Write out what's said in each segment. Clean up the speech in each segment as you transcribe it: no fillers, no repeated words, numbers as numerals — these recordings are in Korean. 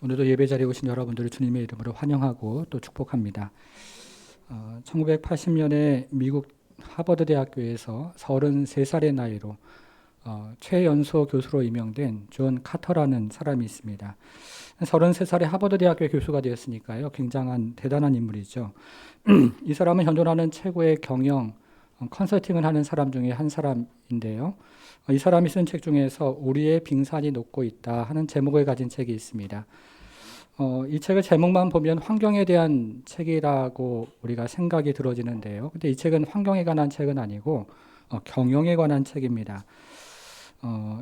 오늘도 예배 자리에 오신 여러분들을 주님의 이름으로 환영하고 또 축복합니다. 1980년에 미국 하버드 대학교에서 33살의 나이로 최연소 교수로 임명된 존 카터라는 사람이 있습니다. 33살에 하버드 대학교 교수가 되었으니까요. 굉장한 대단한 인물이죠. 이 사람은 현존하는 최고의 경영, 컨설팅을 하는 사람 중에 한 사람인데요. 이 사람이 쓴 책 중에서 우리의 빙산이 녹고 있다 하는 제목을 가진 책이 있습니다. 이 책의 제목만 보면 환경에 대한 책이라고 우리가 생각이 들어지는데요. 근데 이 책은 환경에 관한 책은 아니고 경영에 관한 책입니다.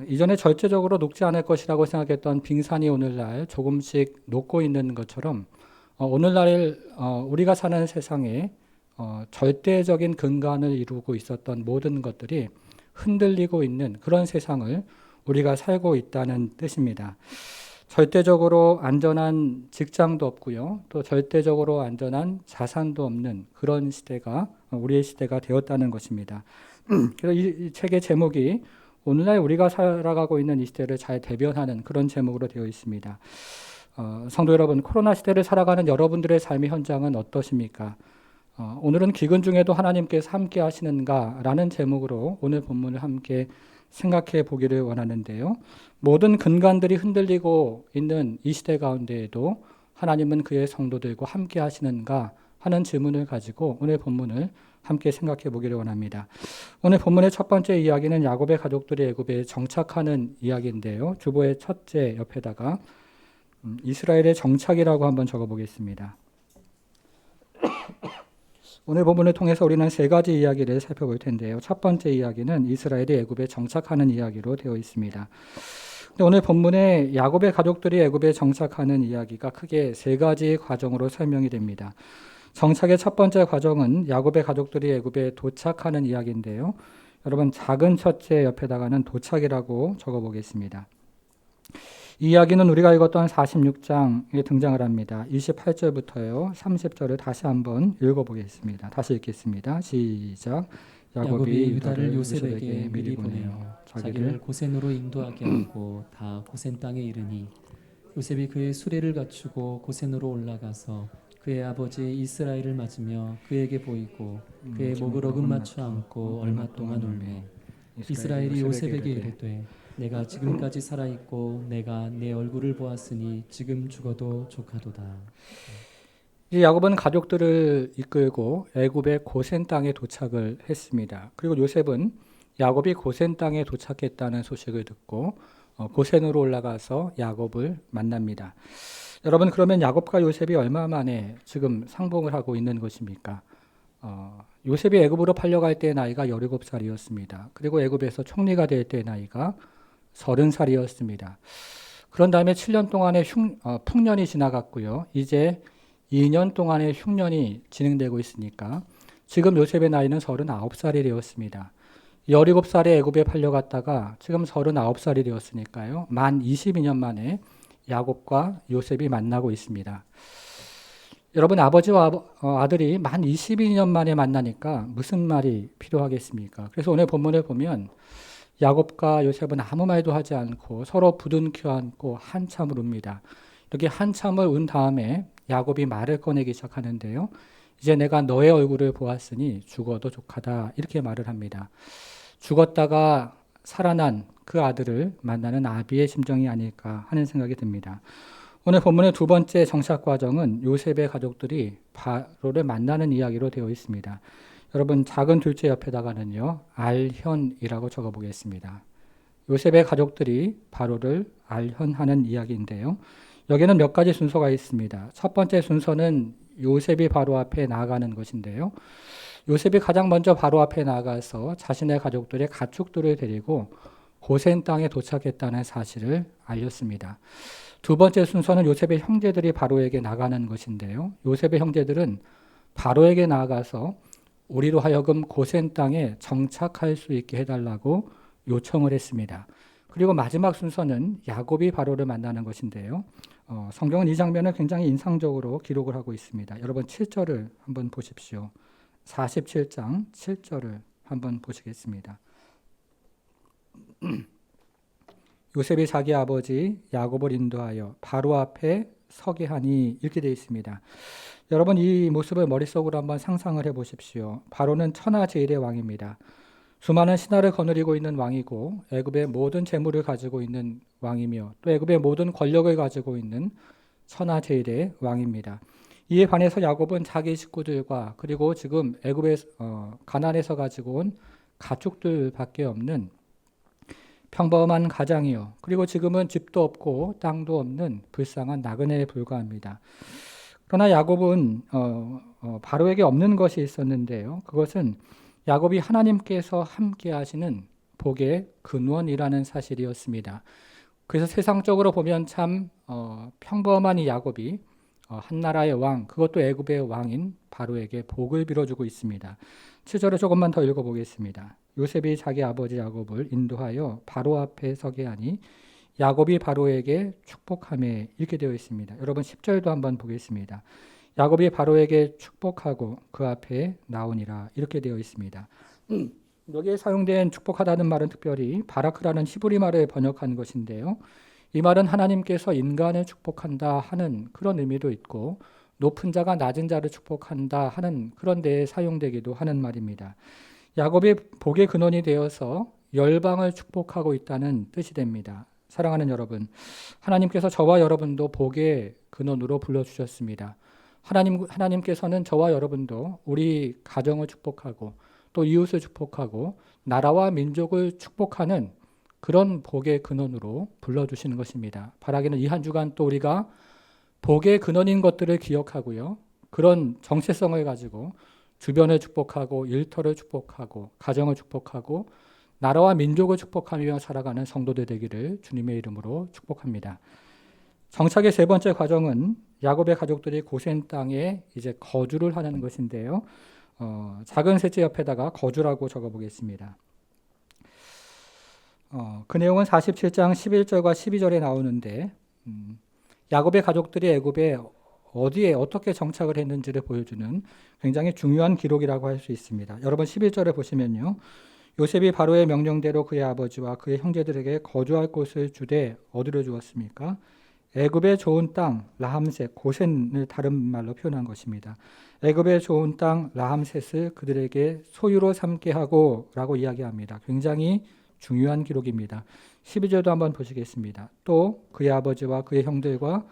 이전에 절대적으로 녹지 않을 것이라고 생각했던 빙산이 오늘날 조금씩 녹고 있는 것처럼 오늘날 우리가 사는 세상에 절대적인 근간을 이루고 있었던 모든 것들이 흔들리고 있는 그런 세상을 우리가 살고 있다는 뜻입니다. 절대적으로 안전한 직장도 없고요. 또 절대적으로 안전한 자산도 없는 그런 시대가 우리의 시대가 되었다는 것입니다. 그래서 이 책의 제목이 오늘날 우리가 살아가고 있는 이 시대를 잘 대변하는 그런 제목으로 되어 있습니다. 성도 여러분, 코로나 시대를 살아가는 여러분들의 삶의 현장은 어떠십니까? 오늘은 기근 중에도 하나님께서 함께 하시는가라는 제목으로 오늘 본문을 함께 생각해 보기를 원하는데요. 모든 근간들이 흔들리고 있는 이 시대 가운데에도 하나님은 그의 성도들과 함께 하시는가 하는 질문을 가지고 오늘 본문을 함께 생각해 보기를 원합니다. 오늘 본문의 첫 번째 이야기는 야곱의 가족들이 애굽에 정착하는 이야기인데요. 주보의 첫째 옆에다가 이스라엘의 정착이라고 한번 적어 보겠습니다. 오늘 본문을 통해서 우리는 세 가지 이야기를 살펴볼 텐데요. 첫 번째 이야기는 이스라엘이 애굽에 정착하는 이야기로 되어 있습니다. 근데 오늘 본문에 야곱의 가족들이 애굽에 정착하는 이야기가 크게 세 가지 과정으로 설명이 됩니다. 정착의 첫 번째 과정은 야곱의 가족들이 애굽에 도착하는 이야기인데요. 여러분 작은 첫째 옆에다가는 도착이라고 적어보겠습니다. 이 이야기는 우리가 읽었던 46장에 등장을 합니다. 28절부터요. 30절을 다시 한번 읽어보겠습니다. 다시 읽겠습니다. 시작. 야곱이 유다를 요셉에게 미리 보내어 자기를 고센으로 인도하게 하고 다 고센 땅에 이르니 요셉이 그의 수레를 갖추고 고센으로 올라가서 그의 아버지 이스라엘을 맞으며 그에게 보이고 그의 목을 어긋맞춰 안고 얼마 동안 울매 이스라엘이 요셉에게 이르되 내가 지금까지 살아있고 내가 내 얼굴을 보았으니 지금 죽어도 족하도다. 이 야곱은 가족들을 이끌고 애굽의 고센 땅에 도착을 했습니다. 그리고 요셉은 야곱이 고센 땅에 도착했다는 소식을 듣고 고센으로 올라가서 야곱을 만납니다. 여러분 그러면 야곱과 요셉이 얼마 만에 지금 상봉을 하고 있는 것입니까? 요셉이 애굽으로 팔려갈 때 나이가 17살이었습니다. 그리고 애굽에서 총리가 될 때 나이가 30살이었습니다. 그런 다음에 7년 동안의 풍년이 지나갔고요. 이제 2년 동안의 흉년이 진행되고 있으니까 지금 요셉의 나이는 39살이 되었습니다. 17살에 애굽에 팔려갔다가 지금 39살이 되었으니까요. 만 22년 만에 야곱과 요셉이 만나고 있습니다. 여러분 아버지와 아들이 만 22년 만에 만나니까 무슨 말이 필요하겠습니까? 그래서 오늘 본문을 보면 야곱과 요셉은 아무 말도 하지 않고 서로 부둥켜 안고 한참을 웁니다. 이렇게 한참을 운 다음에 야곱이 말을 꺼내기 시작하는데요. 이제 내가 너의 얼굴을 보았으니 죽어도 족하다 이렇게 말을 합니다. 죽었다가 살아난 그 아들을 만나는 아비의 심정이 아닐까 하는 생각이 듭니다. 오늘 본문의 두 번째 정착 과정은 요셉의 가족들이 바로를 만나는 이야기로 되어 있습니다. 여러분 작은 둘째 옆에다가는요 알현이라고 적어보겠습니다. 요셉의 가족들이 바로를 알현하는 이야기인데요. 여기는 몇 가지 순서가 있습니다. 첫 번째 순서는 요셉이 바로 앞에 나아가는 것인데요. 요셉이 가장 먼저 바로 앞에 나아가서 자신의 가족들의 가축들을 데리고 고센 땅에 도착했다는 사실을 알렸습니다. 두 번째 순서는 요셉의 형제들이 바로에게 나가는 것인데요. 요셉의 형제들은 바로에게 나아가서 우리로 하여금 고센 땅에 정착할 수 있게 해달라고 요청을 했습니다. 그리고 마지막 순서는 야곱이 바로를 만나는 것인데요. 성경은 이 장면을 굉장히 인상적으로 기록을 하고 있습니다. 여러분 7절을 한번 보십시오. 47장 7절을 한번 보시겠습니다. 요셉이 자기 아버지 야곱을 인도하여 바로 앞에 서게 하니 이렇게 되어 있습니다. 여러분 이 모습을 머릿속으로 한번 상상을 해 보십시오. 바로는 천하제일의 왕입니다. 수많은 신하를 거느리고 있는 왕이고 애굽의 모든 재물을 가지고 있는 왕이며 또 애굽의 모든 권력을 가지고 있는 천하제일의 왕입니다. 이에 반해서 야곱은 자기 식구들과 그리고 지금 애굽의 가나안에서 가지고 온 가축들밖에 없는 평범한 가장이요. 그리고 지금은 집도 없고 땅도 없는 불쌍한 나그네에 불과합니다. 그러나 야곱은 바로에게 없는 것이 있었는데요. 그것은 야곱이 하나님께서 함께 하시는 복의 근원이라는 사실이었습니다. 그래서 세상적으로 보면 참 평범한 이 야곱이 한 나라의 왕, 그것도 애굽의 왕인 바로에게 복을 빌어주고 있습니다. 7절을 조금만 더 읽어보겠습니다. 요셉이 자기 아버지 야곱을 인도하여 바로 앞에 서게 하니 야곱이 바로에게 축복하며 이렇게 되어 있습니다. 여러분 10절도 한번 보겠습니다. 야곱이 바로에게 축복하고 그 앞에 나오니라 이렇게 되어 있습니다. 여기에 사용된 축복하다는 말은 특별히 바라크라는 히브리 말을 번역한 것인데요. 이 말은 하나님께서 인간을 축복한다 하는 그런 의미도 있고 높은 자가 낮은 자를 축복한다 하는 그런 데에 사용되기도 하는 말입니다. 야곱이 복의 근원이 되어서 열방을 축복하고 있다는 뜻이 됩니다. 사랑하는 여러분, 하나님께서 저와 여러분도 복의 근원으로 불러주셨습니다. 하나님께서는 저와 여러분도 우리 가정을 축복하고 또 이웃을 축복하고 나라와 민족을 축복하는 그런 복의 근원으로 불러주시는 것입니다. 바라기는 이 한 주간 또 우리가 복의 근원인 것들을 기억하고요. 그런 정체성을 가지고 주변을 축복하고 일터를 축복하고 가정을 축복하고 나라와 민족을 축복하며 살아가는 성도들 되기를 주님의 이름으로 축복합니다. 정착의 세 번째 과정은 야곱의 가족들이 고센 땅에 이제 거주를 하는 것인데요. 작은 셋째 옆에다가 거주라고 적어보겠습니다. 그 내용은 47장 11절과 12절에 나오는데 야곱의 가족들이 애굽에 어디에 어떻게 정착을 했는지를 보여주는 굉장히 중요한 기록이라고 할 수 있습니다. 여러분 11절에 보시면요. 요셉이 바로의 명령대로 그의 아버지와 그의 형제들에게 거주할 곳을 주되 어디로 주었습니까? 애굽의 좋은 땅 라함셋 고센을 다른 말로 표현한 것입니다. 애굽의 좋은 땅 라함셋을 그들에게 소유로 삼게 하고 라고 이야기합니다. 굉장히 중요한 기록입니다. 12절도 한번 보시겠습니다. 또 그의 아버지와 그의 형들과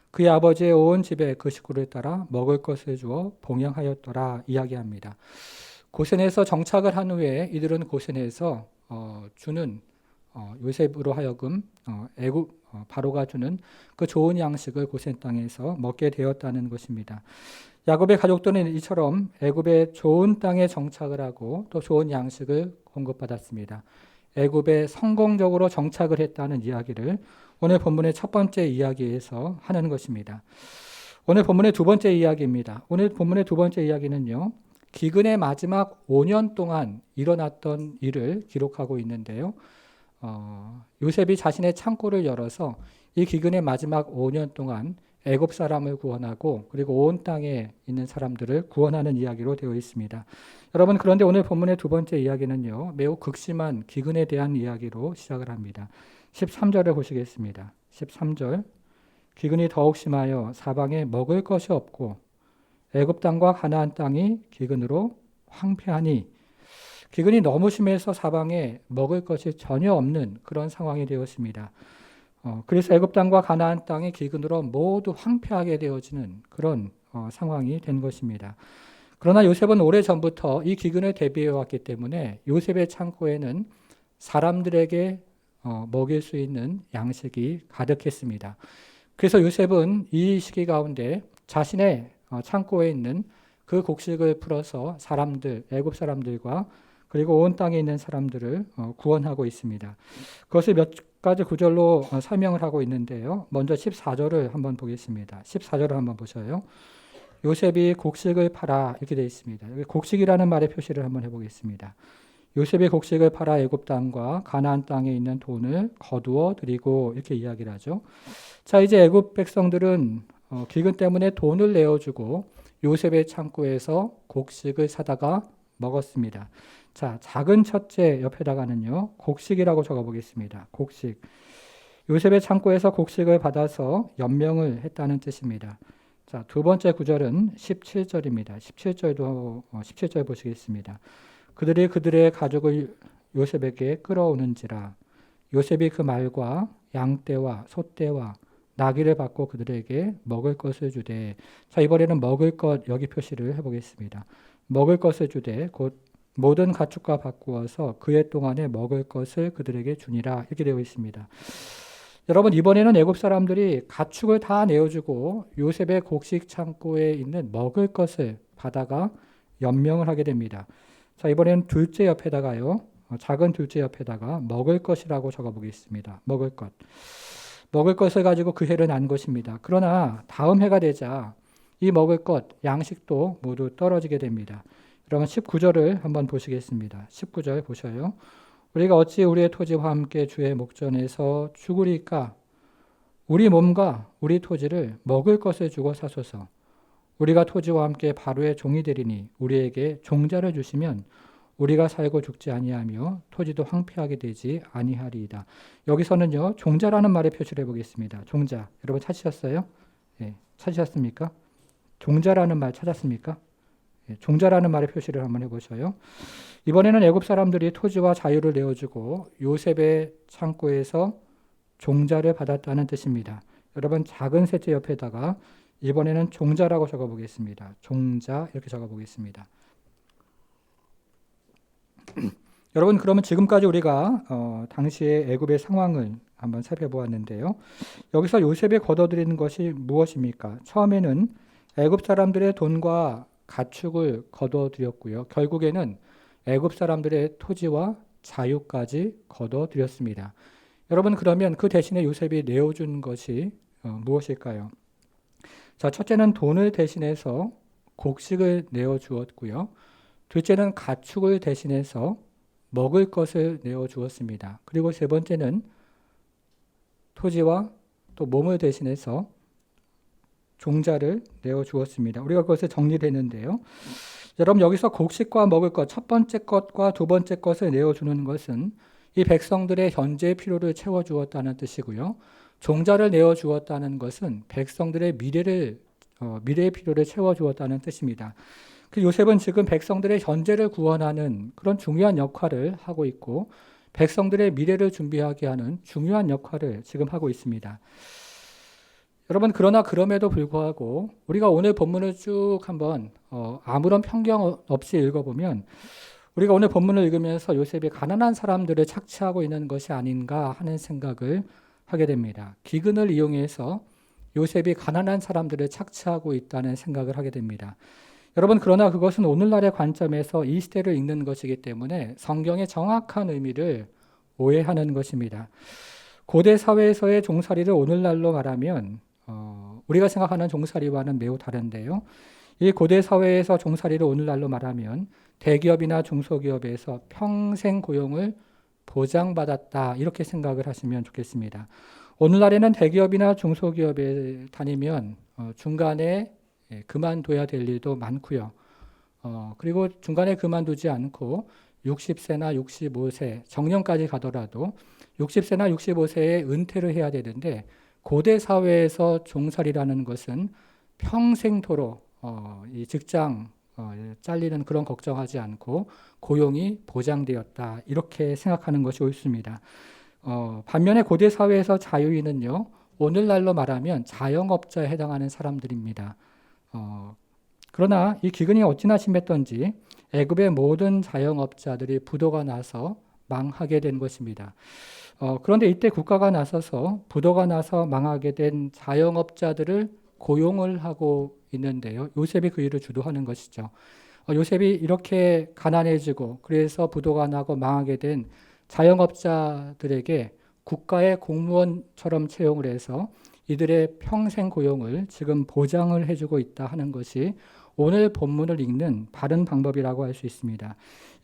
그의 아버지의 온 집에 그 식구를 따라 먹을 것을 주어 봉양하였더라 이야기합니다. 고센에서 정착을 한 후에 이들은 고센에서 주는 요셉으로 하여금 애굽 바로가 주는 그 좋은 양식을 고센 땅에서 먹게 되었다는 것입니다. 야곱의 가족들은 이처럼 애굽의 좋은 땅에 정착을 하고 또 좋은 양식을 공급받았습니다. 애굽에 성공적으로 정착을 했다는 이야기를 오늘 본문의 첫 번째 이야기에서 하는 것입니다. 오늘 본문의 두 번째 이야기입니다. 오늘 본문의 두 번째 이야기는요. 기근의 마지막 5년 동안 일어났던 일을 기록하고 있는데요. 요셉이 자신의 창고를 열어서 이 기근의 마지막 5년 동안 애굽 사람을 구원하고 그리고 온 땅에 있는 사람들을 구원하는 이야기로 되어 있습니다. 여러분 그런데 오늘 본문의 두 번째 이야기는요. 매우 극심한 기근에 대한 이야기로 시작을 합니다. 13절을 보시겠습니다. 13절 기근이 더욱 심하여 사방에 먹을 것이 없고 애굽 땅과 가나안 땅이 기근으로 황폐하니 기근이 너무 심해서 사방에 먹을 것이 전혀 없는 그런 상황이 되었습니다. 그래서 애굽 땅과 가나안 땅이 기근으로 모두 황폐하게 되어지는 그런 상황이 된 것입니다. 그러나 요셉은 오래전부터 이 기근을 대비해 왔기 때문에 요셉의 창고에는 사람들에게 먹일 수 있는 양식이 가득했습니다. 그래서 요셉은 이 시기 가운데 자신의 창고에 있는 그 곡식을 풀어서 사람들, 애굽 사람들과 그리고 온 땅에 있는 사람들을 구원하고 있습니다. 그것을 몇 가지 구절로 설명을 하고 있는데요. 먼저 14절을 한번 보겠습니다. 14절을 한번 보셔요. 요셉이 곡식을 팔아 이렇게 되어 있습니다. 여기 곡식이라는 말의 표시를 한번 해보겠습니다. 요셉이 곡식을 팔아 애굽 땅과 가나안 땅에 있는 돈을 거두어 드리고 이렇게 이야기를 하죠. 자, 이제 애굽 백성들은 기근 때문에 돈을 내어주고 요셉의 창고에서 곡식을 사다가 먹었습니다. 자, 작은 첫째 옆에다가는요, 곡식이라고 적어보겠습니다. 곡식. 요셉의 창고에서 곡식을 받아서 연명을 했다는 뜻입니다. 자, 두 번째 구절은 17절입니다. 17절 보시겠습니다. 그들이 그들의 가족을 요셉에게 끌어오는지라 요셉이 그 말과 양떼와 소떼와 나귀를 받고 그들에게 먹을 것을 주되. 자, 이번에는 먹을 것 여기 표시를 해보겠습니다. 먹을 것을 주되 곧 모든 가축과 바꾸어서 그해 동안에 먹을 것을 그들에게 주니라 이렇게 되어 있습니다. 여러분, 이번에는 애굽 사람들이 가축을 다 내어주고 요셉의 곡식 창고에 있는 먹을 것을 받아가 연명을 하게 됩니다. 자, 이번에는 둘째 옆에다가요, 작은 둘째 옆에다가 먹을 것이라고 적어 보겠습니다. 먹을 것. 먹을 것을 가지고 그 해를 난 것입니다. 그러나 다음 해가 되자 이 먹을 것, 양식도 모두 떨어지게 됩니다. 여러분 19절을 한번 보시겠습니다. 19절 보셔요. 우리가 어찌 우리의 토지와 함께 주의 목전에서 죽으리까? 우리 몸과 우리 토지를 먹을 것을 주고 사소서. 우리가 토지와 함께 바로의 종이 되리니 우리에게 종자를 주시면 우리가 살고 죽지 아니하며 토지도 황폐하게 되지 아니하리이다. 여기서는요, 종자라는 말에 표시를 해보겠습니다. 종자. 여러분 찾으셨어요? 예, 찾으셨습니까? 종자라는 말 찾았습니까? 예, 종자라는 말에 표시를 한번 해보셔요. 이번에는 애굽 사람들이 토지와 자유를 내어주고 요셉의 창고에서 종자를 받았다는 뜻입니다. 여러분 작은 셋째 옆에다가 이번에는 종자라고 적어보겠습니다. 종자 이렇게 적어보겠습니다. 여러분 그러면 지금까지 우리가 당시의 애굽의 상황을 한번 살펴보았는데요. 여기서 요셉이 거둬들이는 것이 무엇입니까? 처음에는 애굽 사람들의 돈과 가축을 거둬들였고요. 결국에는 애굽 사람들의 토지와 자유까지 거둬들였습니다. 여러분 그러면 그 대신에 요셉이 내어준 것이 무엇일까요? 자, 첫째는 돈을 대신해서 곡식을 내어주었고요. 둘째는 가축을 대신해서 먹을 것을 내어주었습니다. 그리고 세 번째는 토지와 또 몸을 대신해서 종자를 내어주었습니다. 우리가 그것을 정리를 했는데요. 여러분 여기서 곡식과 먹을 것, 첫 번째 것과 두 번째 것을 내어주는 것은 이 백성들의 현재 필요를 채워주었다는 뜻이고요. 종자를 내어주었다는 것은 백성들의 미래의 필요를 채워주었다는 뜻입니다. 그 요셉은 지금 백성들의 현재를 구원하는 그런 중요한 역할을 하고 있고 백성들의 미래를 준비하게 하는 중요한 역할을 지금 하고 있습니다. 여러분 그러나 그럼에도 불구하고 우리가 오늘 본문을 쭉 한번 아무런 편견 없이 읽어보면 우리가 오늘 본문을 읽으면서 요셉이 가난한 사람들을 착취하고 있는 것이 아닌가 하는 생각을 하게 됩니다. 기근을 이용해서 요셉이 가난한 사람들을 착취하고 있다는 생각을 하게 됩니다. 여러분 그러나 그것은 오늘날의 관점에서 이 시대를 읽는 것이기 때문에 성경의 정확한 의미를 오해하는 것입니다. 고대 사회에서의 종살이를 오늘날로 말하면 우리가 생각하는 종살이와는 매우 다른데요. 이 고대 사회에서 종살이를 오늘날로 말하면 대기업이나 중소기업에서 평생 고용을 보장받았다 이렇게 생각을 하시면 좋겠습니다. 오늘날에는 대기업이나 중소기업에 다니면 중간에 그만둬야 될 일도 많고요. 그리고 중간에 그만두지 않고 60세나 65세 정년까지 가더라도 60세나 65세에 은퇴를 해야 되는데 고대 사회에서 종살이라는 것은 평생토록 이 직장 잘리는 그런 걱정하지 않고 고용이 보장되었다 이렇게 생각하는 것이 옳습니다. 반면에 고대 사회에서 자유인은요 오늘날로 말하면 자영업자에 해당하는 사람들입니다. 그러나 이 기근이 어찌나 심했던지 애굽의 모든 자영업자들이 부도가 나서 망하게 된 것입니다. 그런데 이때 국가가 나서서 부도가 나서 망하게 된 자영업자들을 고용을 하고 있는데요. 요셉이 그 일을 주도하는 것이죠. 요셉이 이렇게 가난해지고 그래서 부도가 나고 망하게 된 자영업자들에게 국가의 공무원처럼 채용을 해서 이들의 평생 고용을 지금 보장을 해주고 있다 하는 것이 오늘 본문을 읽는 바른 방법이라고 할 수 있습니다.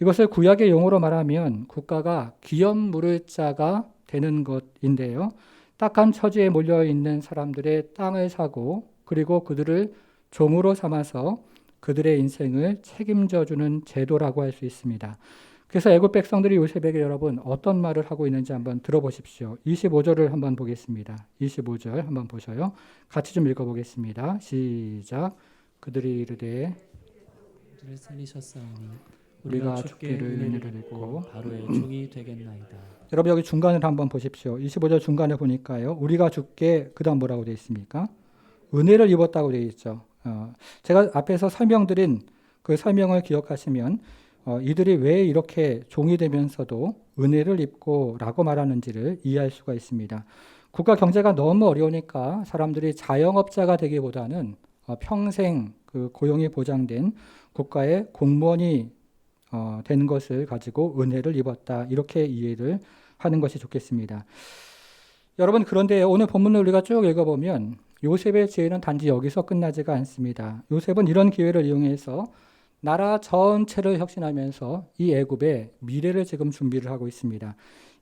이것을 구약의 용어로 말하면 국가가 기업 물을 자가 되는 것인데요. 딱한 처지에 몰려있는 사람들의 땅을 사고 그리고 그들을 종으로 삼아서 그들의 인생을 책임져 주는 제도라고 할 수 있습니다. 그래서 애굽 백성들이 요셉에게 여러분 어떤 말을 하고 있는지 한번 들어보십시오. 25절을 한번 보겠습니다. 25절 한번 보셔요. 같이 좀 읽어보겠습니다. 시작. 그들이 이르되 우리를 살리셨사오니 우리가 우리가 주께 주께를 은혜를 입고 입고 바로의 종이 되겠나이다. 여러분 여기 중간을 한번 보십시오. 25절 중간에 보니까요. 우리가 주께 그다음 뭐라고 되어 있습니까? 은혜를 입었다고 되어 있죠. 제가 앞에서 설명드린 그 설명을 기억하시면 이들이 왜 이렇게 종이 되면서도 은혜를 입고 라고 말하는지를 이해할 수가 있습니다. 국가 경제가 너무 어려우니까 사람들이 자영업자가 되기보다는 평생 그 고용이 보장된 국가의 공무원이 되는 것을 가지고 은혜를 입었다. 이렇게 이해를 하는 것이 좋겠습니다. 여러분 그런데 오늘 본문을 우리가 쭉 읽어보면 요셉의 지혜는 단지 여기서 끝나지가 않습니다. 요셉은 이런 기회를 이용해서 나라 전체를 혁신하면서 이 애굽의 미래를 지금 준비를 하고 있습니다.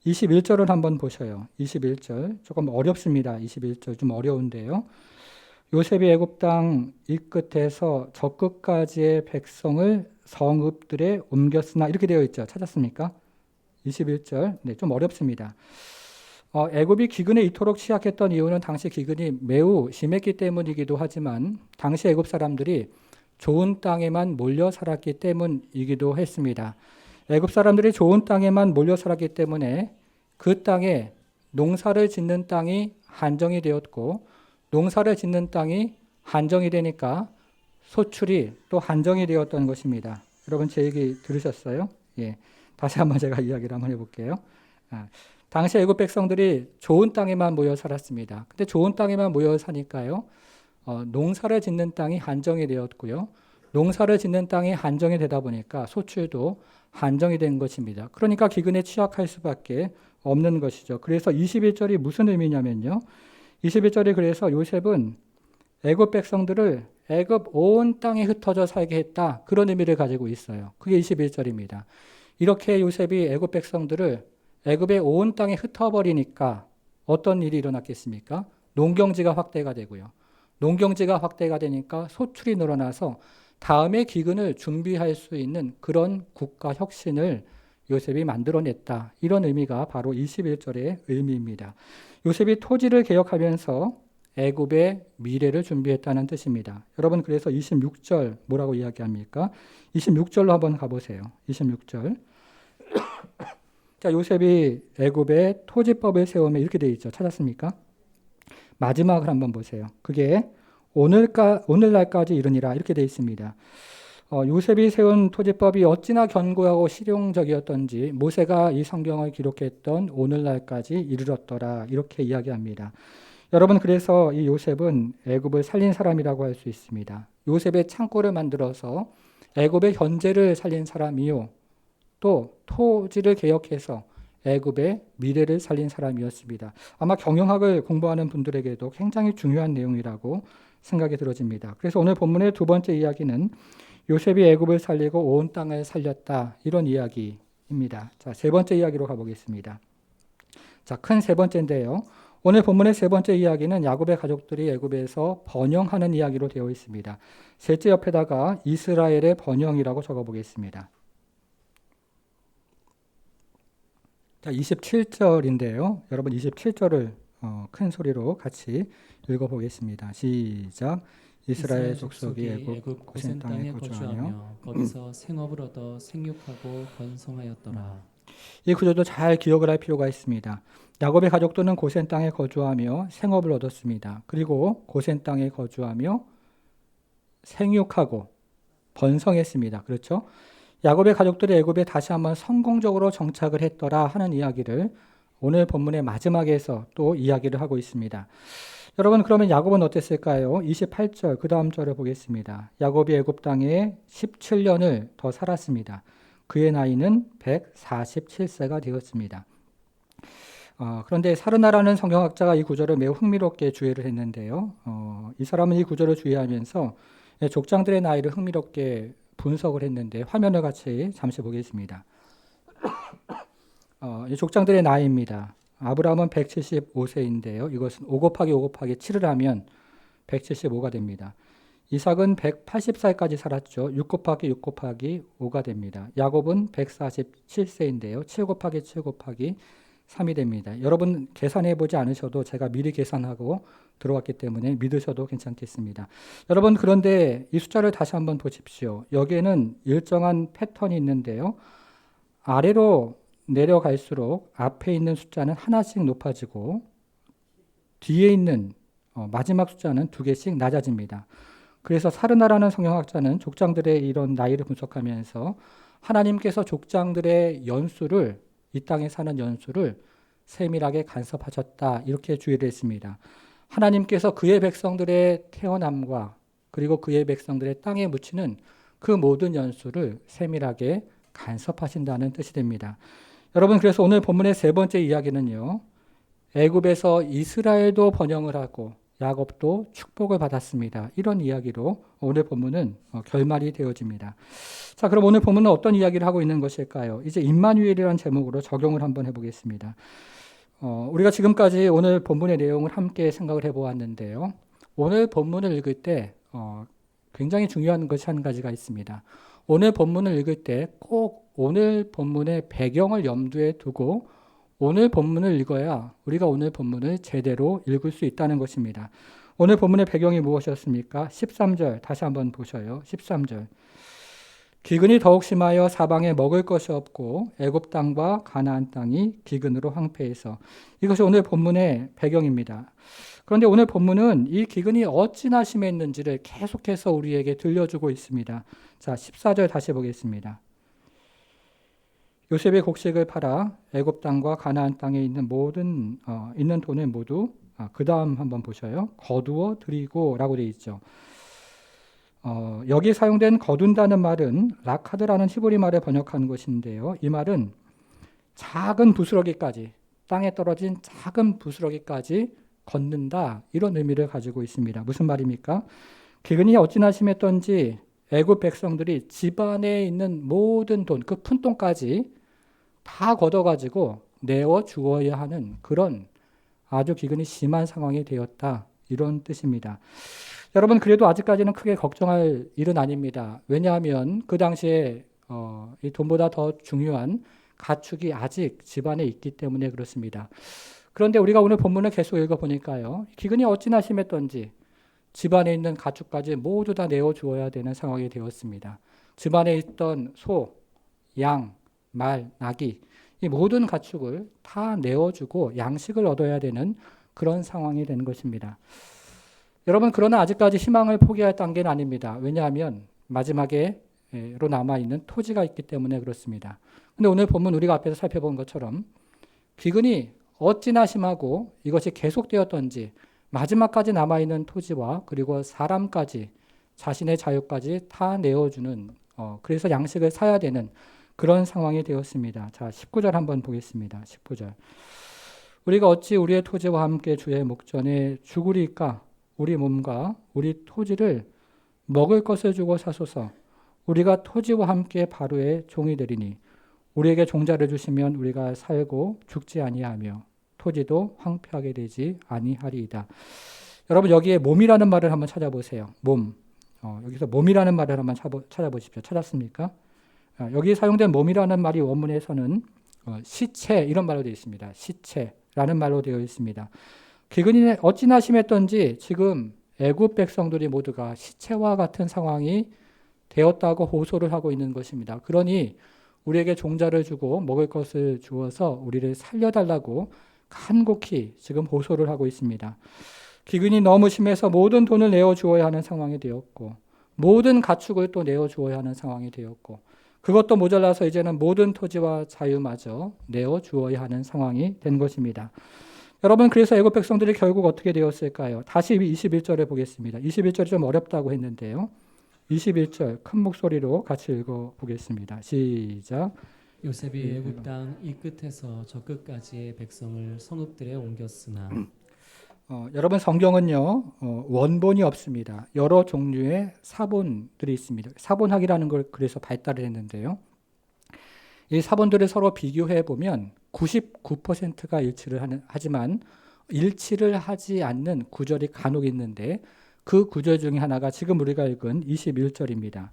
21절을 한번 보셔요. 21절 조금 어렵습니다. 21절 좀 어려운데요. 요셉이 애굽 땅 이 끝에서 저 끝까지의 백성을 성읍들에 옮겼으나 이렇게 되어 있죠. 찾았습니까? 21절. 네, 좀 어렵습니다. 애굽이 기근에 이토록 취약했던 이유는 당시 기근이 매우 심했기 때문이기도 하지만 당시 애굽 사람들이 좋은 땅에만 몰려 살았기 때문이기도 했습니다. 애굽 사람들이 좋은 땅에만 몰려 살았기 때문에 그 땅에 농사를 짓는 땅이 한정이 되었고 농사를 짓는 땅이 한정이 되니까 소출이 또 한정이 되었던 것입니다. 여러분 제 얘기 들으셨어요? 예. 다시 한번 제가 이야기를 한번 해볼게요. 당시 애굽 백성들이 좋은 땅에만 모여 살았습니다. 근데 좋은 땅에만 모여 사니까요. 농사를 짓는 땅이 한정이 되었고요. 농사를 짓는 땅이 한정이 되다 보니까 소출도 한정이 된 것입니다. 그러니까 기근에 취약할 수밖에 없는 것이죠. 그래서 21절이 무슨 의미냐면요. 21절이 그래서 요셉은 애굽 백성들을 애굽 온 땅에 흩어져 살게 했다. 그런 의미를 가지고 있어요. 그게 21절입니다. 이렇게 요셉이 애굽 백성들을 애굽의 온 땅에 흩어버리니까 어떤 일이 일어났겠습니까? 농경지가 확대가 되고요. 농경지가 확대가 되니까 소출이 늘어나서 다음의 기근을 준비할 수 있는 그런 국가 혁신을 요셉이 만들어냈다. 이런 의미가 바로 21절의 의미입니다. 요셉이 토지를 개혁하면서 애굽의 미래를 준비했다는 뜻입니다. 여러분 그래서 26절 뭐라고 이야기합니까? 26절로 한번 가보세요. 26절. 자, 요셉이 애굽의 토지법을 세우면 이렇게 되어 있죠. 찾았습니까? 마지막을 한번 보세요. 그게 오늘날까지 이르니라 이렇게 되어 있습니다. 요셉이 세운 토지법이 어찌나 견고하고 실용적이었던지 모세가 이 성경을 기록했던 오늘날까지 이르렀더라 이렇게 이야기합니다. 여러분 그래서 이 요셉은 애굽을 살린 사람이라고 할 수 있습니다. 요셉의 창고를 만들어서 애굽의 현재를 살린 사람이요. 또 토지를 개혁해서 애굽의 미래를 살린 사람이었습니다. 아마 경영학을 공부하는 분들에게도 굉장히 중요한 내용이라고 생각이 들어집니다. 그래서 오늘 본문의 두 번째 이야기는 요셉이 애굽을 살리고 온 땅을 살렸다 이런 이야기입니다. 자, 세 번째 이야기로 가보겠습니다. 자, 큰 세 번째인데요. 오늘 본문의 세 번째 이야기는 야곱의 가족들이 애굽에서 번영하는 이야기로 되어 있습니다. 셋째 옆에다가 이스라엘의 번영이라고 적어보겠습니다. 자, 27절인데요. 여러분 27절을 큰 소리로 같이 읽어보겠습니다. 시작. 이스라엘 족속이 애굽 고센 땅에 거주하며 거기서 생업을 얻어 생육하고 번성하였더라. 이 구조도 잘 기억을 할 필요가 있습니다. 야곱의 가족들은 고센 땅에 거주하며 생업을 얻었습니다. 그리고 고센 땅에 거주하며 생육하고 번성했습니다. 그렇죠? 야곱의 가족들이 애굽에 다시 한번 성공적으로 정착을 했더라 하는 이야기를 오늘 본문의 마지막에서 또 이야기를 하고 있습니다. 여러분 그러면 야곱은 어땠을까요? 28절 그 다음 절을 보겠습니다. 야곱이 애굽 땅에 17년을 더 살았습니다. 그의 나이는 147세가 되었습니다. 그런데 사르나라는 성경학자가 이 구절을 매우 흥미롭게 주의를 했는데요. 이 사람은 이 구절을 주의하면서 족장들의 나이를 흥미롭게 분석을 했는데 화면을 같이 잠시 보겠습니다. 이 족장들의 나이입니다. 아브라함은 175세인데요. 이것은 5 곱하기 5 곱하기 7을 하면 175가 됩니다. 이삭은 180살까지 살았죠. 6 곱하기 6 곱하기 5가 됩니다. 야곱은 147세인데요. 7 곱하기 7 곱하기 3이 됩니다. 여러분 계산해 보지 않으셔도 제가 미리 계산하고 들어왔기 때문에 믿으셔도 괜찮겠습니다. 여러분 그런데 이 숫자를 다시 한번 보십시오. 여기에는 일정한 패턴이 있는데요. 아래로 내려갈수록 앞에 있는 숫자는 하나씩 높아지고 뒤에 있는 마지막 숫자는 2개씩 낮아집니다. 그래서 사르나라는 성경학자는 족장들의 이런 나이를 분석하면서 하나님께서 족장들의 연수를 이 땅에 사는 연수를 세밀하게 간섭하셨다 이렇게 주의를 했습니다. 하나님께서 그의 백성들의 태어남과 그리고 그의 백성들의 땅에 묻히는 그 모든 연수를 세밀하게 간섭하신다는 뜻이 됩니다. 여러분 그래서 오늘 본문의 세 번째 이야기는요. 애굽에서 이스라엘도 번영을 하고 야곱도 축복을 받았습니다. 이런 이야기로 오늘 본문은 결말이 되어집니다. 자, 그럼 오늘 본문은 어떤 이야기를 하고 있는 것일까요? 이제 임마누엘이라는 제목으로 적용을 한번 해보겠습니다. 우리가 지금까지 오늘 본문의 내용을 함께 생각을 해보았는데요. 오늘 본문을 읽을 때 굉장히 중요한 것이 한 가지가 있습니다. 오늘 본문을 읽을 때 꼭 오늘 본문의 배경을 염두에 두고 오늘 본문을 읽어야 우리가 오늘 본문을 제대로 읽을 수 있다는 것입니다. 오늘 본문의 배경이 무엇이었습니까? 13절 다시 한번 보셔요. 13절. 기근이 더욱 심하여 사방에 먹을 것이 없고 애굽 땅과 가나안 땅이 기근으로 황폐해서 이것이 오늘 본문의 배경입니다. 그런데 오늘 본문은 이 기근이 어찌나 심했는지를 계속해서 우리에게 들려주고 있습니다. 자, 14절 다시 보겠습니다. 요셉의 곡식을 팔아 애굽 땅과 가나안 땅에 있는 모든 있는 돈을 모두 그 다음 한번 보셔요. 거두어 드리고라고 되어 있죠. 여기 사용된 거둔다는 말은 라카드라는 히브리 말을 번역한 것인데요. 이 말은 작은 부스러기까지 땅에 떨어진 작은 부스러기까지 걷는다 이런 의미를 가지고 있습니다. 무슨 말입니까? 기근이 어찌나 심했던지 애굽 백성들이 집안에 있는 모든 돈, 그 푼돈까지 다 걷어가지고 내어 주어야 하는 그런 아주 기근이 심한 상황이 되었다. 이런 뜻입니다. 여러분 그래도 아직까지는 크게 걱정할 일은 아닙니다. 왜냐하면 그 당시에 이 돈보다 더 중요한 가축이 아직 집안에 있기 때문에 그렇습니다. 그런데 우리가 오늘 본문을 계속 읽어보니까요. 기근이 어찌나 심했던지 집안에 있는 가축까지 모두 다 내어 주어야 되는 상황이 되었습니다. 집안에 있던 소, 양, 말, 나귀 이 모든 가축을 다 내어주고 양식을 얻어야 되는 그런 상황이 된 것입니다. 여러분 그러나 아직까지 희망을 포기할 단계는 아닙니다. 왜냐하면 마지막에로 남아있는 토지가 있기 때문에 그렇습니다. 그런데 오늘 본문 우리가 앞에서 살펴본 것처럼 기근이 어찌나 심하고 이것이 계속되었던지 마지막까지 남아있는 토지와 그리고 사람까지 자신의 자유까지 다 내어주는 그래서 양식을 사야 되는 그런 상황이 되었습니다. 자, 19절 한번 보겠습니다. 19절. 우리가 어찌 우리의 토지와 함께 주의 목전에 죽으리까? 우리 몸과 우리 토지를 먹을 것을 주고 사소서. 우리가 토지와 함께 바로의 종이 되리니 우리에게 종자를 주시면 우리가 살고 죽지 아니하며 토지도 황폐하게 되지 아니하리이다. 여러분 여기에 몸이라는 말을 한번 찾아보세요. 몸. 여기서 몸이라는 말을 한번 찾아보십시오. 찾았습니까? 여기 사용된 몸이라는 말이 원문에서는 시체 이런 말로 되어 있습니다. 시체라는 말로 되어 있습니다. 기근이 어찌나 심했던지 지금 애굽 백성들이 모두가 시체와 같은 상황이 되었다고 호소를 하고 있는 것입니다. 그러니 우리에게 종자를 주고 먹을 것을 주어서 우리를 살려달라고 간곡히 지금 호소를 하고 있습니다. 기근이 너무 심해서 모든 돈을 내어주어야 하는 상황이 되었고 모든 가축을 또 내어주어야 하는 상황이 되었고 그것도 모자라서 이제는 모든 토지와 자유마저 내어주어야 하는 상황이 된 것입니다. 여러분 그래서 애굽 백성들이 결국 어떻게 되었을까요? 다시 21절을 보겠습니다. 21절이 좀 어렵다고 했는데요. 21절 큰 목소리로 같이 읽어보겠습니다. 시작. 요셉이 애굽 땅 이 끝에서 저 끝까지의 백성을 성읍들에 옮겼으나 여러분 성경은요 원본이 없습니다. 여러 종류의 사본들이 있습니다. 사본학이라는 걸 그래서 발달을 했는데요. 이 사본들을 서로 비교해 보면 99%가 일치를 하지만 일치를 하지 않는 구절이 간혹 있는데 그 구절 중에 하나가 지금 우리가 읽은 21절입니다.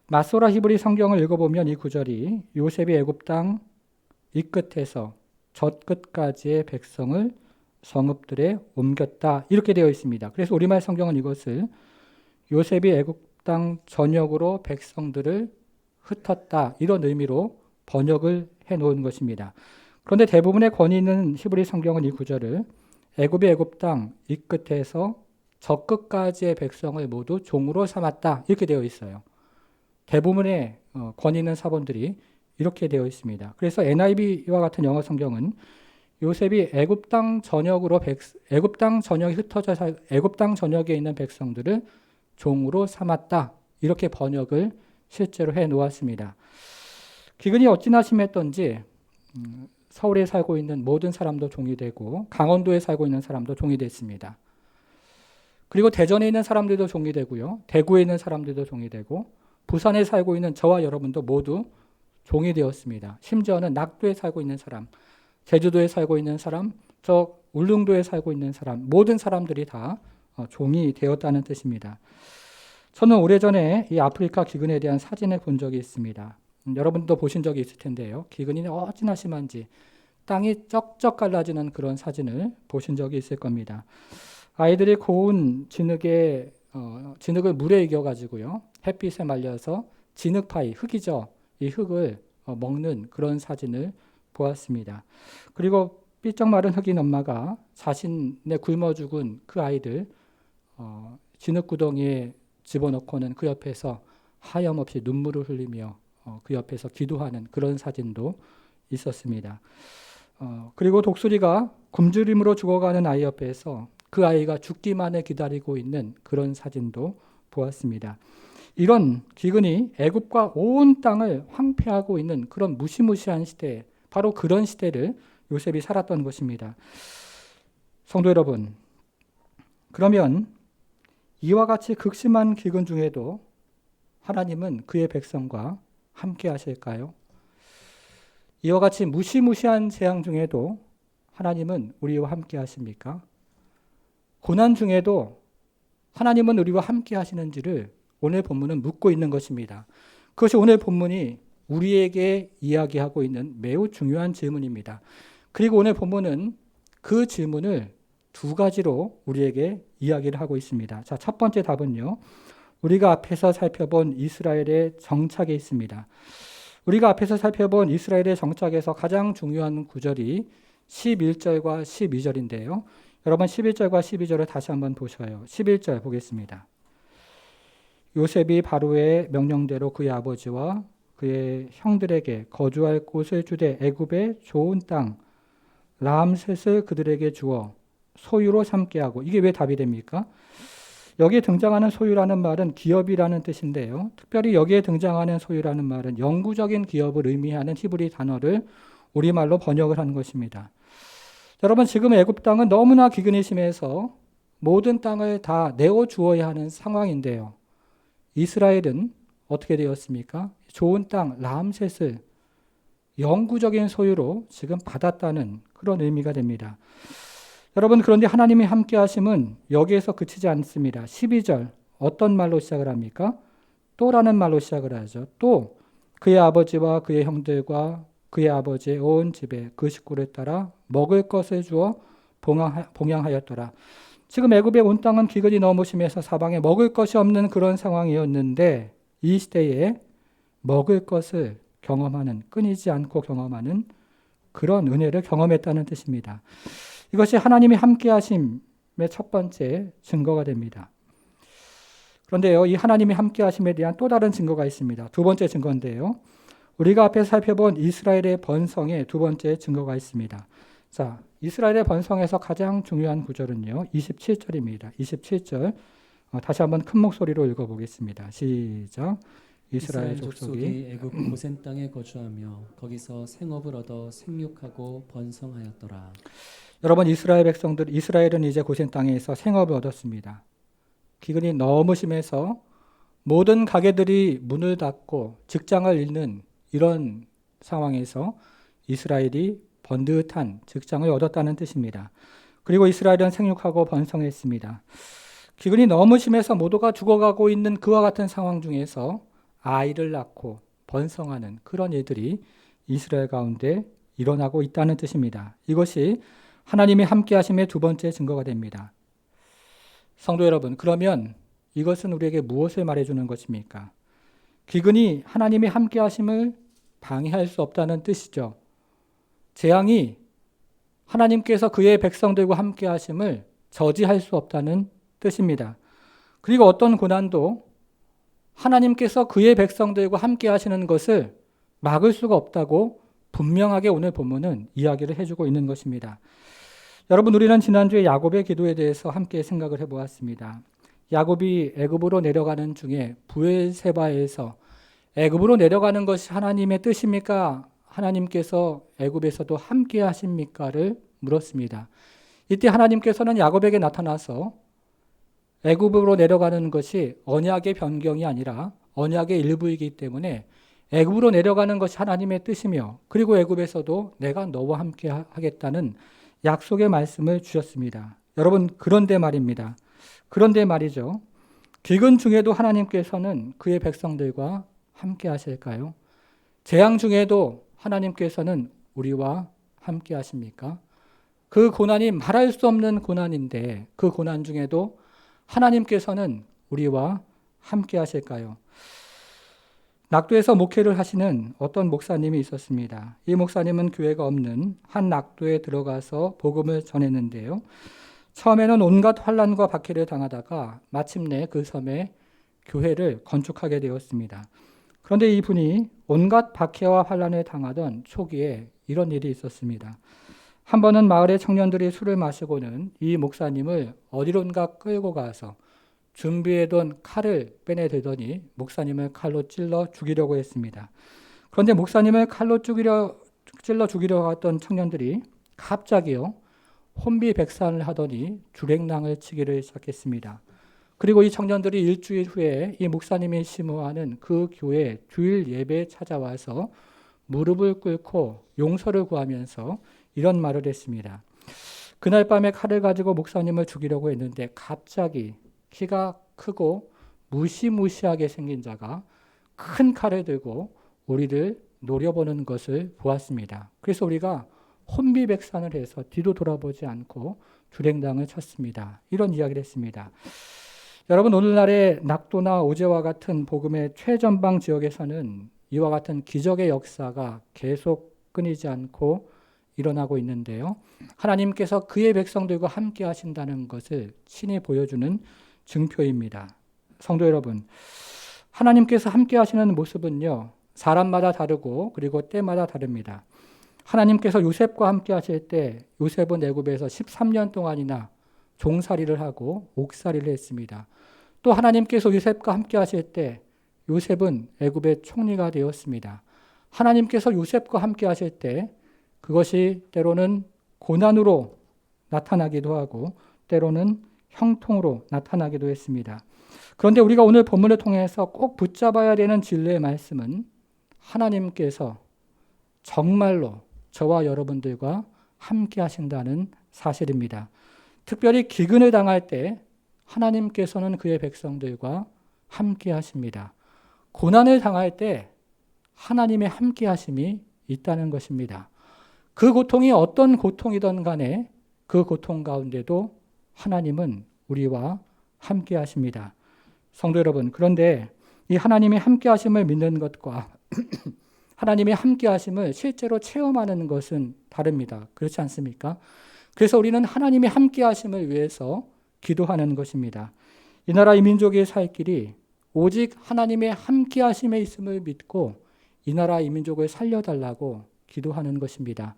마소라 히브리 성경을 읽어보면 이 구절이 요셉이 애굽 땅 이 끝에서 저 끝까지의 백성을 성읍들에 옮겼다 이렇게 되어 있습니다. 그래서 우리말 성경은 이것을 요셉이 애굽 땅 전역으로 백성들을 흩었다 이런 의미로 번역을 해놓은 것입니다. 그런데 대부분의 권위 있는 히브리 성경은 이 구절을 애굽이 애굽 땅 이 끝에서 저 끝까지의 백성을 모두 종으로 삼았다 이렇게 되어 있어요. 대부분의 권위 있는 사본들이 이렇게 되어 있습니다. 그래서 NIV와 같은 영어 성경은 요셉이 애굽 땅 전역으로 애굽 땅 전역에 흩어져 애굽 땅 전역에 있는 백성들을 종으로 삼았다 이렇게 번역을 실제로 해 놓았습니다. 기근이 어찌나 심했던지 서울에 살고 있는 모든 사람도 종이 되고 강원도에 살고 있는 사람도 종이 됐습니다. 그리고 대전에 있는 사람들도 종이 되고요. 대구에 있는 사람들도 종이 되고 부산에 살고 있는 저와 여러분도 모두 종이 되었습니다. 심지어는 낙도에 살고 있는 사람, 제주도에 살고 있는 사람, 저 울릉도에 살고 있는 사람, 모든 사람들이 다 종이 되었다는 뜻입니다. 저는 오래전에 이 아프리카 기근에 대한 사진을 본 적이 있습니다. 여러분도 보신 적이 있을 텐데요. 기근이 어찌나 심한지 땅이 쩍쩍 갈라지는 그런 사진을 보신 적이 있을 겁니다. 아이들이 고운 진흙을 물에 익혀가지고요. 햇빛에 말려서 진흙파이, 흙이죠. 이 흙을 먹는 그런 사진을 보았습니다. 그리고 삐쩍 마른 흑인 엄마가 자신의 굶어 죽은 그 아이들 진흙구덩이에 집어넣고는 그 옆에서 하염없이 눈물을 흘리며 그 옆에서 기도하는 그런 사진도 있었습니다. 그리고 독수리가 굶주림으로 죽어가는 아이 옆에서 그 아이가 죽기만을 기다리고 있는 그런 사진도 보았습니다. 이런 기근이 애굽과 온 땅을 황폐하고 있는 그런 무시무시한 시대에 바로 그런 시대를 요셉이 살았던 것입니다. 성도 여러분, 그러면 이와 같이 극심한 기근 중에도 하나님은 그의 백성과 함께 하실까요? 이와 같이 무시무시한 재앙 중에도 하나님은 우리와 함께 하십니까? 고난 중에도 하나님은 우리와 함께 하시는지를 오늘 본문은 묻고 있는 것입니다. 그것이 오늘 본문이 우리에게 이야기하고 있는 매우 중요한 질문입니다. 그리고 오늘 본문은 그 질문을 두 가지로 우리에게 이야기를 하고 있습니다. 자, 첫 번째 답은요. 우리가 앞에서 살펴본 이스라엘의 정착에 있습니다. 우리가 앞에서 살펴본 이스라엘의 정착에서 가장 중요한 구절이 11절과 12절인데요. 여러분 11절과 12절을 다시 한번 보셔요. 11절 보겠습니다. 요셉이 바로의 명령대로 그의 아버지와 그의 형들에게 거주할 곳을 주되 애굽의 좋은 땅 람셋을 그들에게 주어 소유로 삼게 하고. 이게 왜 답이 됩니까? 여기에 등장하는 소유라는 말은 기업이라는 뜻인데요. 특별히 여기에 등장하는 소유라는 말은 영구적인 기업을 의미하는 히브리 단어를 우리말로 번역을 한 것입니다. 여러분 지금 애굽 땅은 너무나 기근이 심해서 모든 땅을 다 내어주어야 하는 상황인데요. 이스라엘은 어떻게 되었습니까? 좋은 땅 람셋을 영구적인 소유로 지금 받았다는 그런 의미가 됩니다. 여러분 그런데 하나님이 함께 하심은 여기에서 그치지 않습니다. 12절 어떤 말로 시작을 합니까? 또라는 말로 시작을 하죠. 또 그의 아버지와 그의 형들과 그의 아버지의 온 집에 그 식구를 따라 먹을 것을 주어 봉양하였더라. 지금 애굽의 온 땅은 기근이 너무 심해서 사방에 먹을 것이 없는 그런 상황이었는데 이 시대에 먹을 것을 경험하는, 끊이지 않고 경험하는 그런 은혜를 경험했다는 뜻입니다. 이것이 하나님이 함께 하심의 첫 번째 증거가 됩니다. 그런데요, 이 하나님이 함께 하심에 대한 또 다른 증거가 있습니다. 두 번째 증거인데요. 우리가 앞에 살펴본 이스라엘의 번성에 두 번째 증거가 있습니다. 자, 이스라엘의 번성에서 가장 중요한 구절은요. 27절입니다. 27절 다시 한번 큰 목소리로 읽어보겠습니다. 시작. 이스라엘 족속이 애굽 고센 땅에 거주하며 거기서 생업을 얻어 생육하고 번성하였더라. 여러분 이스라엘 백성들 이스라엘은 이제 고센 땅에서 생업을 얻었습니다. 기근이 너무 심해서 모든 가게들이 문을 닫고 직장을 잃는 이런 상황에서 이스라엘이 번듯한 직장을 얻었다는 뜻입니다. 그리고 이스라엘은 생육하고 번성했습니다. 기근이 너무 심해서 모두가 죽어가고 있는 그와 같은 상황 중에서 아이를 낳고 번성하는 그런 일들이 이스라엘 가운데 일어나고 있다는 뜻입니다. 이것이 하나님의 함께하심의 두 번째 증거가 됩니다. 성도 여러분, 그러면 이것은 우리에게 무엇을 말해주는 것입니까? 기근이 하나님의 함께하심을 방해할 수 없다는 뜻이죠. 재앙이 하나님께서 그의 백성들과 함께하심을 저지할 수 없다는 뜻입니다. 그리고 어떤 고난도 하나님께서 그의 백성들과 함께하시는 것을 막을 수가 없다고 분명하게 오늘 본문은 이야기를 해주고 있는 것입니다. 여러분, 우리는 지난주에 야곱의 기도에 대해서 함께 생각을 해보았습니다. 야곱이 애굽으로 내려가는 중에 브엘세바에서 애굽으로 내려가는 것이 하나님의 뜻입니까? 하나님께서 애굽에서도 함께 하십니까를 물었습니다. 이때 하나님께서는 야곱에게 나타나서 애굽으로 내려가는 것이 언약의 변경이 아니라 언약의 일부이기 때문에 애굽으로 내려가는 것이 하나님의 뜻이며 그리고 애굽에서도 내가 너와 함께 하겠다는 약속의 말씀을 주셨습니다. 여러분, 그런데 말입니다. 그런데 말이죠. 기근 중에도 하나님께서는 그의 백성들과 함께 하실까요? 재앙 중에도 하나님께서는 우리와 함께 하십니까? 그 고난이 말할 수 없는 고난인데 그 고난 중에도 하나님께서는 우리와 함께 하실까요? 낙도에서 목회를 하시는 어떤 목사님이 있었습니다. 이 목사님은 교회가 없는 한 낙도에 들어가서 복음을 전했는데요. 처음에는 온갖 환난과 박해를 당하다가 마침내 그 섬에 교회를 건축하게 되었습니다. 그런데 이분이 온갖 박해와 환난을 당하던 초기에 이런 일이 있었습니다. 한 번은 마을의 청년들이 술을 마시고는 이 목사님을 어디론가 끌고 가서 준비해둔 칼을 빼내들더니 목사님을 칼로 찔러 죽이려고 했습니다. 그런데 목사님을 칼로 찔러 죽이려고 했던 청년들이 갑자기요 혼비백산을 하더니 주랭랑을 치기를 시작했습니다. 그리고 이 청년들이 일주일 후에 이 목사님이 심호하는 그 교회 주일 예배에 찾아와서 무릎을 꿇고 용서를 구하면서 이런 말을 했습니다. 그날 밤에 칼을 가지고 목사님을 죽이려고 했는데 갑자기 키가 크고 무시무시하게 생긴 자가 큰 칼을 들고 우리를 노려보는 것을 보았습니다. 그래서 우리가 혼비백산을 해서 뒤도 돌아보지 않고 주랭랑을 쳤습니다. 이런 이야기를 했습니다. 여러분, 오늘날의 낙도나 오제와 같은 복음의 최전방 지역에서는 이와 같은 기적의 역사가 계속 끊이지 않고 일어나고 있는데요. 하나님께서 그의 백성들과 함께 하신다는 것을 친히 보여주는 증표입니다. 성도 여러분, 하나님께서 함께 하시는 모습은요, 사람마다 다르고 그리고 때마다 다릅니다. 하나님께서 요셉과 함께 하실 때 요셉은 애굽에서 13년 동안이나 종살이를 하고 옥살이를 했습니다. 또 하나님께서 요셉과 함께 하실 때 요셉은 애굽의 총리가 되었습니다. 하나님께서 요셉과 함께 하실 때 그것이 때로는 고난으로 나타나기도 하고 때로는 형통으로 나타나기도 했습니다. 그런데 우리가 오늘 본문을 통해서 꼭 붙잡아야 되는 진리의 말씀은 하나님께서 정말로 저와 여러분들과 함께 하신다는 사실입니다. 특별히 기근을 당할 때 하나님께서는 그의 백성들과 함께 하십니다. 고난을 당할 때 하나님의 함께 하심이 있다는 것입니다. 그 고통이 어떤 고통이든 간에 그 고통 가운데도 하나님은 우리와 함께 하십니다. 성도 여러분, 그런데 이 하나님의 함께 하심을 믿는 것과 하나님의 함께 하심을 실제로 체험하는 것은 다릅니다. 그렇지 않습니까? 그래서 우리는 하나님의 함께 하심을 위해서 기도하는 것입니다. 이 나라 이 민족의 살 길이 오직 하나님의 함께 하심에 있음을 믿고 이 나라 이 민족을 살려달라고 기도하는 것입니다.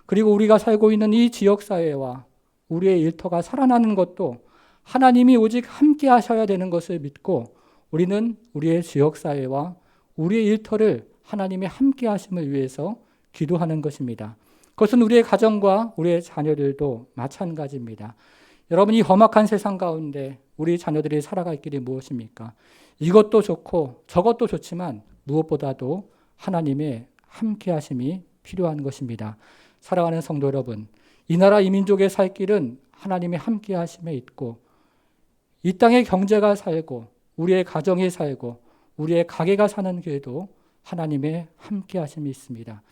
그리고 우리가 살고 있는 이 지역사회와 우리의 일터가 살아나는 것도 하나님이 오직 함께 하셔야 되는 것을 믿고 우리는 우리의 지역사회와 우리의 일터를 하나님의 함께 하심을 위해서 기도하는 것입니다. 그것은 우리의 가정과 우리의 자녀들도 마찬가지입니다. 여러분, 이 험악한 세상 가운데 우리 자녀들이 살아갈 길이 무엇입니까? 이것도 좋고 저것도 좋지만 무엇보다도 하나님의 함께 하심이 필요한 것입니다. 사랑하는 성도 여러분, 이 나라 이 민족의 살 길은 하나님의 함께 하심에 있고 이 땅의 경제가 살고 우리의 가정이 살고 우리의 가게가 사는 길도 하나님의 함께 하심이 있습니다.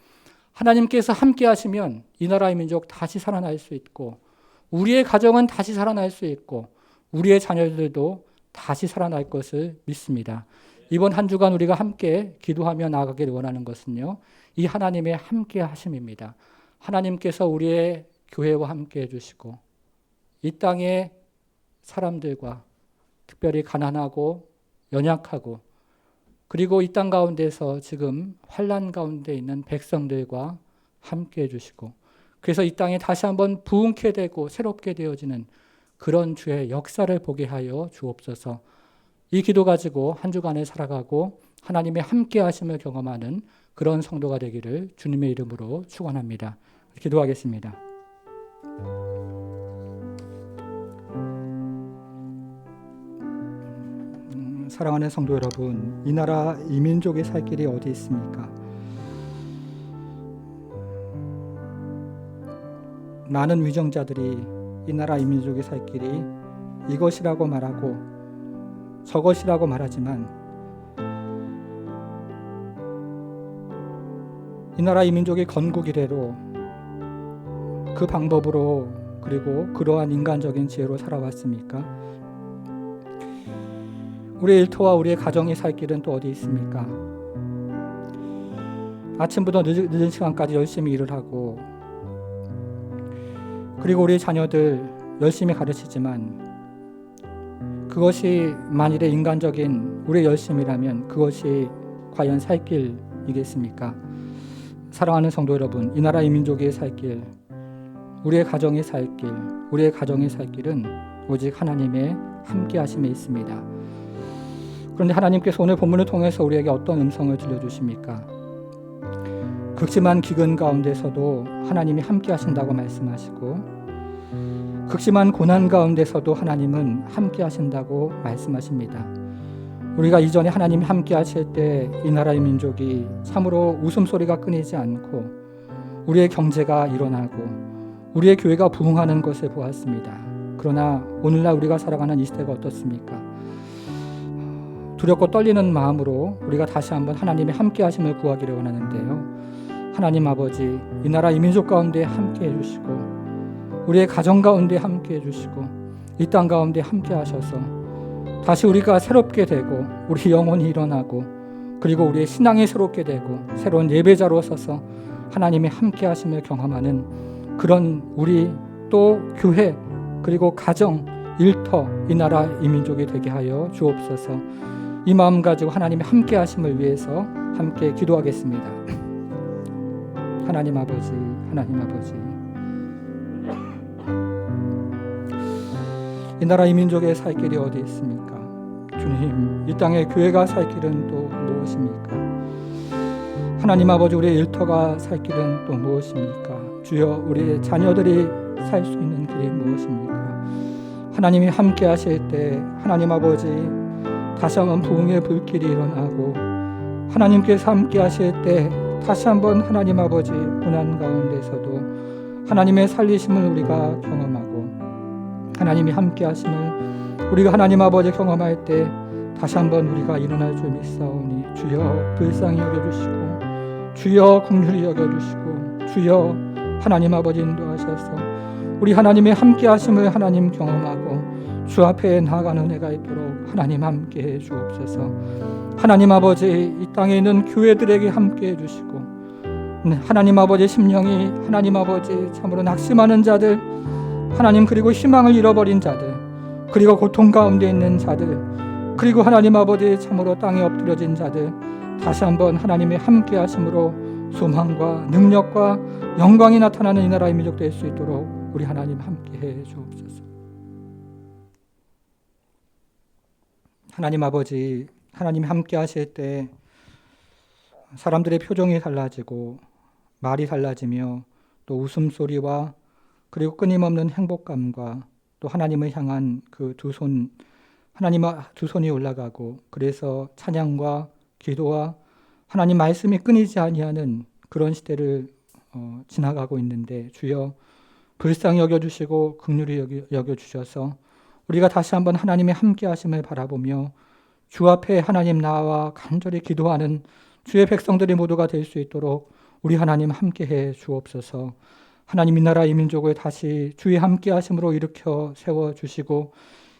하나님께서 함께 하시면 이 나라의 민족 다시 살아날 수 있고 우리의 가정은 다시 살아날 수 있고 우리의 자녀들도 다시 살아날 것을 믿습니다. 이번 한 주간 우리가 함께 기도하며 나아가기를 원하는 것은요, 이 하나님의 함께 하심입니다. 하나님께서 우리의 교회와 함께 해주시고 이 땅의 사람들과 특별히 가난하고 연약하고 그리고 이 땅 가운데서 지금 환난 가운데 있는 백성들과 함께 해주시고 그래서 이 땅에 다시 한번 부흥케 되고 새롭게 되어지는 그런 주의 역사를 보게 하여 주옵소서. 이 기도 가지고 한 주간을 살아가고 하나님의 함께 하심을 경험하는 그런 성도가 되기를 주님의 이름으로 축원합니다. 기도하겠습니다. 사랑하는 성도 여러분, 이 나라 이 민족의 살 길이 어디 있습니까? 많은 위정자들이 이 나라 이 민족의 살 길이 이것이라고 말하고 저것이라고 말하지만 이 나라 이 민족의 건국 이래로 그 방법으로 그리고 그러한 인간적인 지혜로 살아왔습니까? 우리의 일터와 우리의 가정의 살 길은 또 어디 있습니까? 아침부터 늦은 시간까지 열심히 일을 하고 그리고 우리 자녀들 열심히 가르치지만 그것이 만일에 인간적인 우리의 열심이라면 그것이 과연 살 길이겠습니까? 사랑하는 성도 여러분, 이 나라 이 민족의 살 길, 우리의 가정의 살 길, 우리의 가정의 살 길은 오직 하나님의 함께 하심에 있습니다. 그런데 하나님께서 오늘 본문을 통해서 우리에게 어떤 음성을 들려주십니까? 극심한 기근 가운데서도 하나님이 함께 하신다고 말씀하시고 극심한 고난 가운데서도 하나님은 함께 하신다고 말씀하십니다. 우리가 이전에 하나님이 함께 하실 때 이 나라의 민족이 참으로 웃음소리가 끊이지 않고 우리의 경제가 일어나고 우리의 교회가 부흥하는 것을 보았습니다. 그러나 오늘날 우리가 살아가는 이 시대가 어떻습니까? 두렵고 떨리는 마음으로 우리가 다시 한번 하나님의 함께 하심을 구하기를 원하는데요. 하나님 아버지, 이 나라 이 민족 가운데 함께 해주시고 우리의 가정 가운데 함께 해주시고 이 땅 가운데 함께 하셔서 다시 우리가 새롭게 되고 우리 영혼이 일어나고 그리고 우리의 신앙이 새롭게 되고 새로운 예배자로 서서 하나님의 함께 하심을 경험하는 그런 우리 또 교회 그리고 가정, 일터, 이 나라 이 민족이 되게 하여 주옵소서. 이 마음 가지고 하나님의 함께 하심을 위해서 함께 기도하겠습니다. 하나님 아버지, 하나님 아버지, 이 나라 이 민족의 살 길이 어디 있습니까? 주님, 이 땅의 교회가 살 길은 또 무엇입니까? 하나님 아버지, 우리의 일터가 살 길은 또 무엇입니까? 주여, 우리의 자녀들이 살 수 있는 길이 무엇입니까? 하나님이 함께 하실 때 하나님 아버지 다시 한번 부흥의 불길이 일어나고 하나님께서 함께 하실 때 다시 한번 하나님 아버지 고난 가운데서도 하나님의 살리심을 우리가 경험하고 하나님이 함께 하심을 우리가 하나님 아버지 경험할 때 다시 한번 우리가 일어날 줄 믿사오니 주여 불쌍히 여겨주시고 주여 긍휼히 여겨주시고 주여 하나님 아버지 인도하셔서 우리 하나님의 함께 하심을 하나님 경험하고 주 앞에 나아가는 은혜가 있도록 하나님 함께 해 주옵소서. 하나님 아버지 이 땅에 있는 교회들에게 함께 해 주시고 하나님 아버지 심령이 하나님 아버지 참으로 낙심하는 자들 하나님 그리고 희망을 잃어버린 자들 그리고 고통 가운데 있는 자들 그리고 하나님 아버지 참으로 땅에 엎드려진 자들 다시 한번 하나님의 함께 하심으로 소망과 능력과 영광이 나타나는 이 나라의 민족 될 수 있도록 우리 하나님 함께 해 주옵소서. 하나님 아버지 하나님 함께 하실 때 사람들의 표정이 달라지고 말이 달라지며 또 웃음소리와 그리고 끊임없는 행복감과 또 하나님을 향한 그 두 손 하나님 두 손이 올라가고 그래서 찬양과 기도와 하나님 말씀이 끊이지 아니하는 그런 시대를 지나가고 있는데 주여 불쌍히 여겨주시고 긍휼히 여겨주셔서 우리가 다시 한번 하나님의 함께 하심을 바라보며 주 앞에 하나님 나와 간절히 기도하는 주의 백성들이 모두가 될 수 있도록 우리 하나님 함께해 주옵소서. 하나님 이 나라 이 민족을 다시 주의 함께 하심으로 일으켜 세워주시고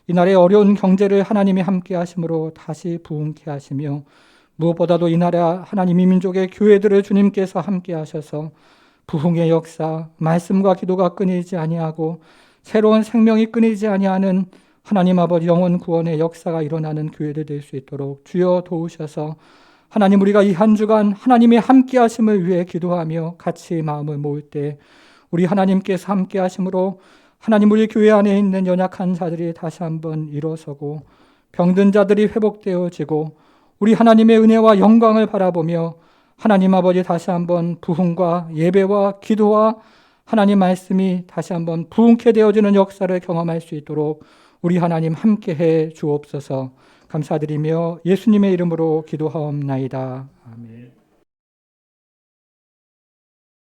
이 나라의 어려운 경제를 하나님이 함께 하심으로 다시 부흥케 하시며 무엇보다도 이 나라 하나님 이 민족의 교회들을 주님께서 함께 하셔서 부흥의 역사, 말씀과 기도가 끊이지 아니하고 새로운 생명이 끊이지 아니하는 하나님 아버지 영원 구원의 역사가 일어나는 교회들 될 수 있도록 주여 도우셔서 하나님 우리가 이 한 주간 하나님의 함께 하심을 위해 기도하며 같이 마음을 모을 때 우리 하나님께서 함께 하심으로 하나님 우리 교회 안에 있는 연약한 자들이 다시 한번 일어서고 병든 자들이 회복되어지고 우리 하나님의 은혜와 영광을 바라보며 하나님 아버지 다시 한번 부흥과 예배와 기도와 하나님 말씀이 다시 한번 부흥케 되어지는 역사를 경험할 수 있도록 우리 하나님 함께해 주옵소서. 감사드리며 예수님의 이름으로 기도하옵나이다. 아멘.